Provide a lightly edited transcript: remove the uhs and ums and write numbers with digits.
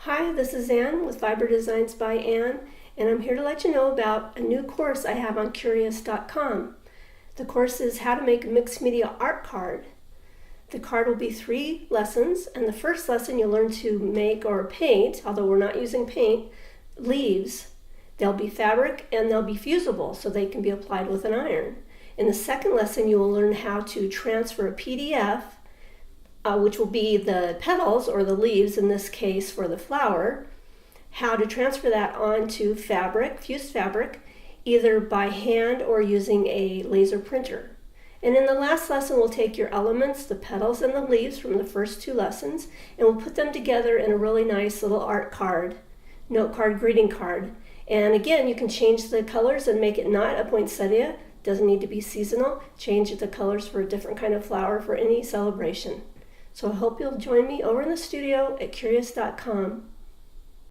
Hi, this is Ann with Fiber Designs by Ann, and I'm here to let you know about a new course I have on Curious.com. The course is How to Make a Mixed Media Art Card. The card will be 3 lessons, and the first lesson you'll learn to make or paint, although we're not using paint, leaves. They'll be fabric and they'll be fusible, so they can be applied with an iron. In the second lesson, you will learn how to transfer a PDF, which will be the petals or the leaves in this case for the flower, how to transfer that onto fabric, fused fabric, either by hand or using a laser printer. And in the last lesson, we'll take your elements, the petals and the leaves from the first 2 lessons, and we'll put them together in a really nice little art card, note card, greeting card. And again, you can change the colors and make it not a poinsettia. Doesn't need to be seasonal. Change the colors for a different kind of flower for any celebration. So I hope you'll join me over in the studio at Curious.com.